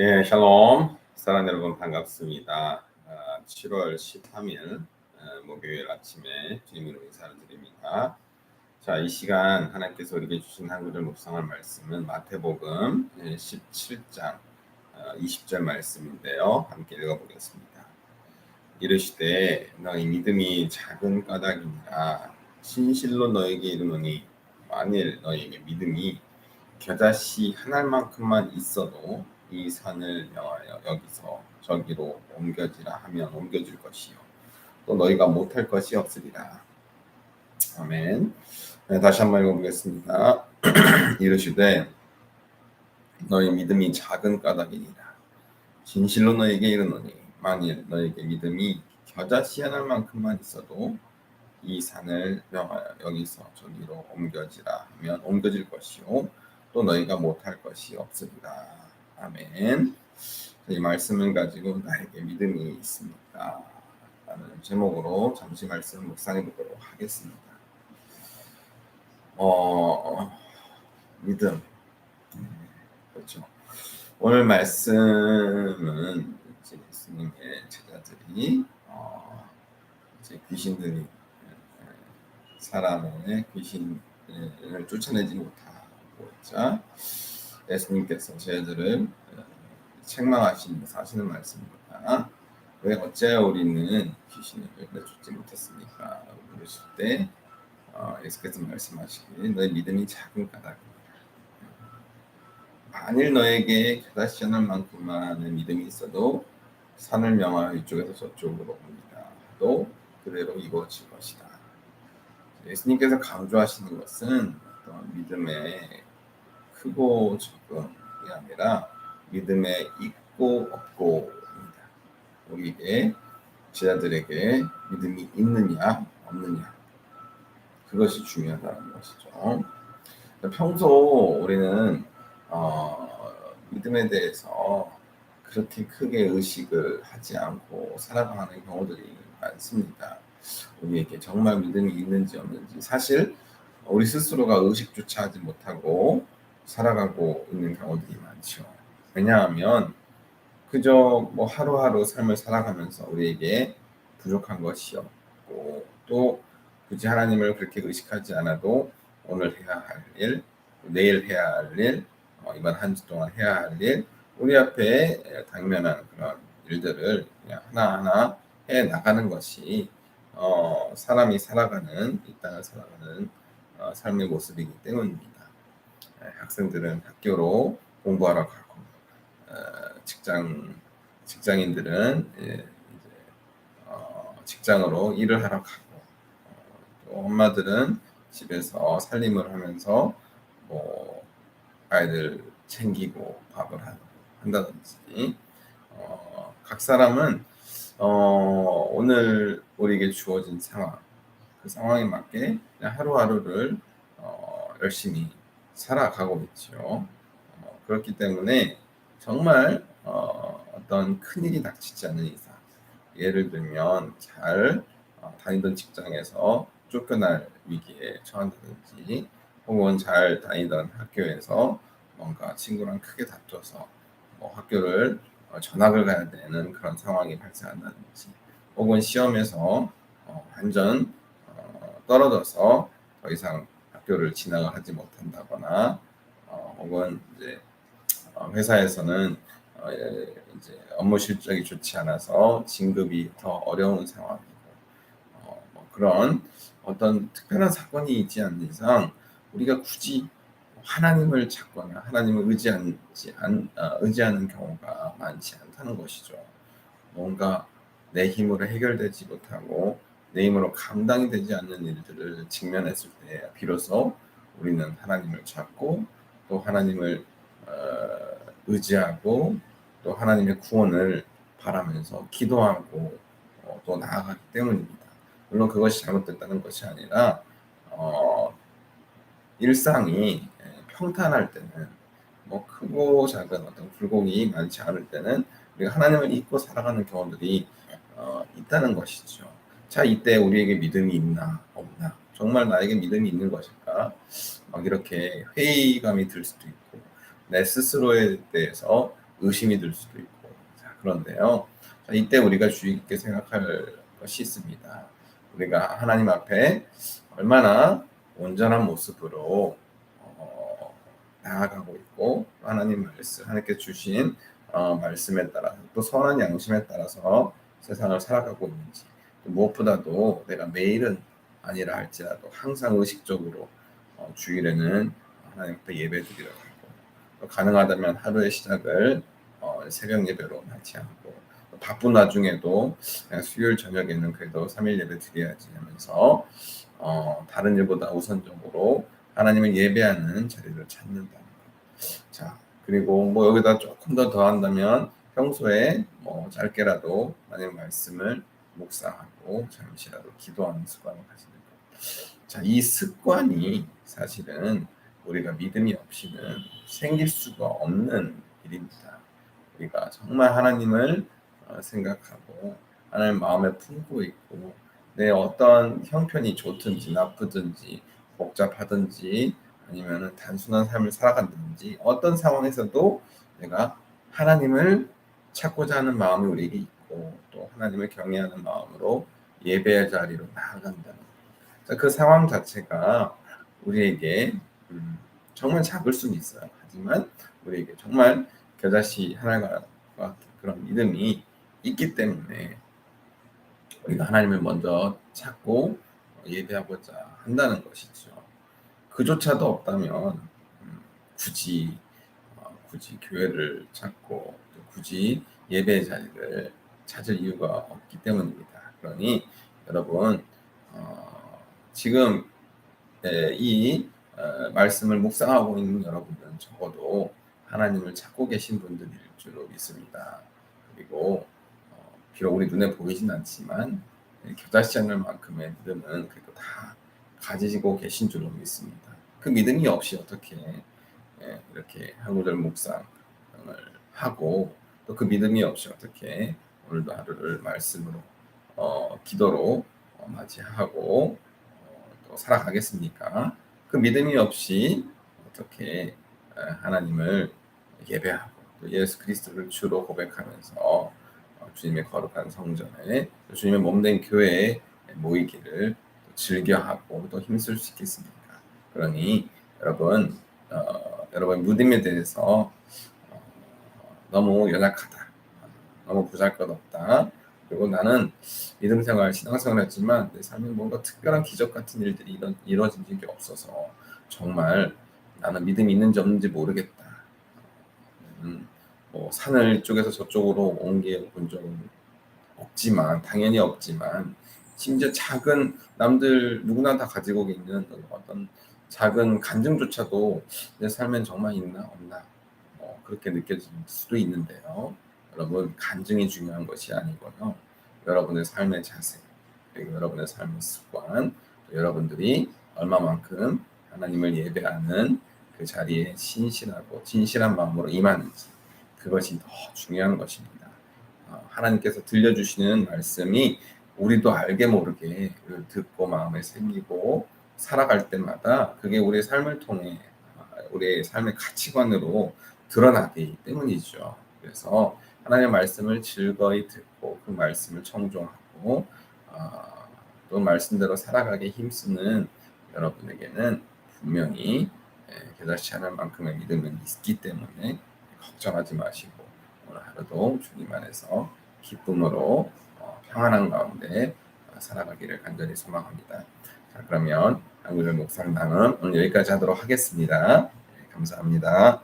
예, 샬롬. 사랑하는 여러분 반갑습니다. 7월 13일 목요일 아침에 주님으로 인사를 드립니다. 자, 이 시간 하나님께서 우리에게 주신 한 구절 묵상할 말씀은 마태복음 17장 20절 말씀인데요. 함께 읽어보겠습니다. 이르시되 너희 믿음이 작은 까닭이니라 진실로 너에게 이르노니 만일 너희에게 믿음이 겨자씨 한 알만큼만 있어도 이 산을 명하여 여기서 저기로 옮겨지라 하면 옮겨질 것이요 또 너희가 못할 것이 없으리라. 아멘. 네, 다시 한번 읽어보겠습니다. 이르시되 너희 믿음이 작은 까닭이니라 진실로 너에게 이르노니 만일 너에게 믿음이 겨자씨 한 알만큼만 있어도 이 산을 명하여 여기서 저기로 옮겨지라 하면 옮겨질 것이요 또 너희가 못할 것이 없으리라. 아멘. 이 말씀을 가지고 나에게 믿음이 있습니까? 라는 제목으로 잠시 말씀 묵상해 보도록 하겠습니다. 믿음. 그렇죠. 오늘 말씀은 예수님의 제자들이 이제 귀신들이 사람의 귀신을 쫓아내지 못하고 있자 예수님께서 제자들을 책망하시면서 하시는 말씀입니다. 왜 어찌하여 우리는 귀신을 내쫓지 못했습니까? 물으실 때 예수께서 말씀하시길 너의 믿음이 작은 까닭이니라. 만일 너에게 겨자씨 한 알만큼만의 믿음이 있어도 산을 명하여 이쪽에서 저쪽으로 옵니다. 또 그대로 이루어질 것이다. 예수님께서 강조하시는 것은 어떤 믿음의 크고 적음이 아니라 믿음의 있고 없고입니다. 우리에게 제자들에게 믿음이 있느냐 없느냐 그것이 중요하다는 것이죠. 평소 우리는 믿음에 대해서 그렇게 크게 의식을 하지 않고 살아가는 경우들이 많습니다. 우리에게 정말 믿음이 있는지 없는지 사실 우리 스스로가 의식조차 하지 못하고 살아가고 있는 경우들이 많죠. 왜냐하면 그저 하루하루 삶을 살아가면서 우리에게 부족한 것이 없고 또 굳이 하나님을 그렇게 의식하지 않아도 오늘 해야 할 일, 내일 해야 할 일, 이번 한 주 동안 해야 할 일, 우리 앞에 당면한 그런 일들을 그냥 하나하나 해 나가는 것이 사람이 살아가는 이 땅을 살아가는 삶의 모습이기 때문입니다. 학생들은 학교로 공부하러 가고 직장인들은 이제 직장으로 일을 하러 가고 또 엄마들은 집에서 살림을 하면서 아이들 챙기고 밥을 한다든지 각 사람은 오늘 우리에게 주어진 상황 그 상황에 맞게 그냥 하루하루를 열심히 살아가고 있죠. 그렇기 때문에 정말 어떤 큰일이 닥치지 않는 이상 예를 들면 잘 다니던 직장에서 쫓겨날 위기에 처한다든지 혹은 잘 다니던 학교에서 뭔가 친구랑 크게 다퉈서 학교를 전학을 가야 되는 그런 상황이 발생한다든지 혹은 시험에서 완전 떨어져서 더 이상 학교를 진학을 하지 못한다거나 혹은 이제 회사에서는 이제 업무 실적이 좋지 않아서 진급이 더 어려운 상황이고 그런 어떤 특별한 사건이 있지 않는 이상 우리가 굳이 하나님을 찾거나 하나님을 의지하는 경우가 많지 않다는 것이죠. 뭔가 내 힘으로 해결되지 못하고 내 힘으로 감당이 되지 않는 일들을 직면했을 때 비로소 우리는 하나님을 찾고 또 하나님을 의지하고 또 하나님의 구원을 바라면서 기도하고 또 나아가기 때문입니다. 물론 그것이 잘못됐다는 것이 아니라 일상이 평탄할 때는 크고 작은 어떤 굴곡이 많지 않을 때는 우리가 하나님을 믿고 살아가는 경우들이 있다는 것이죠. 자, 이때 우리에게 믿음이 있나 없나, 정말 나에게 믿음이 있는 것일까, 막 이렇게 회의감이 들 수도 있고 내 스스로에 대해서 의심이 들 수도 있고. 자, 그런데요. 자, 이때 우리가 주의 깊게 생각할 것이 있습니다. 우리가 하나님 앞에 얼마나 온전한 모습으로 나아가고 있고, 하나님께 주신 말씀에 따라서, 또 선한 양심에 따라서 세상을 살아가고 있는지, 무엇보다도 내가 매일은 아니라 할지라도 항상 의식적으로 주일에는 하나님 앞에 예배드리러 가고, 또 가능하다면 하루의 시작을 새벽 예배로 맞이하고, 바쁜 와중에도 그냥 수요일 저녁에는 그래도 3일 예배 드려야지 하면서 다른 일보다 우선적으로 하나님을 예배하는 자리를 찾는다는 것. 자, 그리고 뭐 여기다 조금 더 더한다면 평소에 뭐 짧게라도 하나님 말씀을 묵상하고 잠시라도 기도하는 습관을 가지는 것. 자, 이 습관이 사실은 우리가 믿음이 없이는 생길 수가 없는 일입니다. 우리가 정말 하나님을 생각하고 하나님 마음에 품고 있고, 내 어떤 형편이 좋든지 나쁘든지 복잡하든지 아니면은 단순한 삶을 살아간다든지 어떤 상황에서도 내가 하나님을 찾고자 하는 마음이 우리에게 있고, 또 하나님을 경외하는 마음으로 예배의 자리로 나아간다는 것. 그 상황 자체가 우리에게 정말 작을 수는 있어요. 하지만 우리에게 정말 겨자씨 하나가 그런 믿음이 있기 때문에 우리가 하나님을 먼저 찾고 예배하고자 한다는 것이죠. 그조차도 없다면 굳이 교회를 찾고 또 굳이 예배 자리를 찾을 이유가 없기 때문입니다. 그러니 여러분 지금 이 말씀을 묵상하고 있는 여러분들은 적어도 하나님을 찾고 계신 분들일 줄로 믿습니다. 그리고 비록 우리 눈에 보이진 않지만 겨자씨 하늘 만큼의 믿음은 그래도 다 가지고 계신 줄로 믿습니다. 그 믿음이 없이 어떻게 이렇게 한 구절 묵상을 하고, 또 그 믿음이 없이 어떻게 오늘도 하루를 말씀으로 기도로 맞이하고 또 살아가겠습니까? 그 믿음이 없이 어떻게 하나님을 예배하고 또 예수 그리스도를 주로 고백하면서 주님의 거룩한 성전에, 주님의 몸된 교회에 모이기를 즐겨하고 또 힘쓸 수 있겠습니까? 그러니 여러분, 여러분 믿음에 대해서 너무 연약하다, 너무 보잘것없다, 그리고 나는 믿음 생활, 신앙생활을 했지만 내 삶에 뭔가 특별한 기적 같은 일들이 이루어진 적이 없어서 정말 나는 믿음이 있는지 없는지 모르겠다. 뭐 산을 이쪽에서 저쪽으로 옮겨 본 적은 없지만, 당연히 없지만, 심지어 작은 남들 누구나 다 가지고 있는 어떤 작은 간증조차도 내 삶엔 정말 있나 없나 그렇게 느껴질 수도 있는데요. 여러분, 간증이 중요한 것이 아니고요. 여러분의 삶의 자세, 그리고 여러분의 삶의 습관, 여러분들이 얼마만큼 하나님을 예배하는 그 자리에 신실하고 진실한 마음으로 임하는지, 그것이 더 중요한 것입니다. 하나님께서 들려주시는 말씀이 우리도 알게 모르게 듣고 마음에 새기고 살아갈 때마다 그게 우리의 삶을 통해 우리의 삶의 가치관으로 드러나기 때문이죠. 그래서 하나님의 말씀을 즐거이 듣고 그 말씀을 청종하고 또 말씀대로 살아가게 힘쓰는 여러분에게는 분명히 겨자씨 하는 만큼의 믿음은 있기 때문에 걱정하지 마시고 오늘 하루도 주님 안에서 기쁨으로 평안한 가운데 살아가기를 간절히 소망합니다. 자, 그러면 한국의 묵상단은 오늘 여기까지 하도록 하겠습니다. 감사합니다.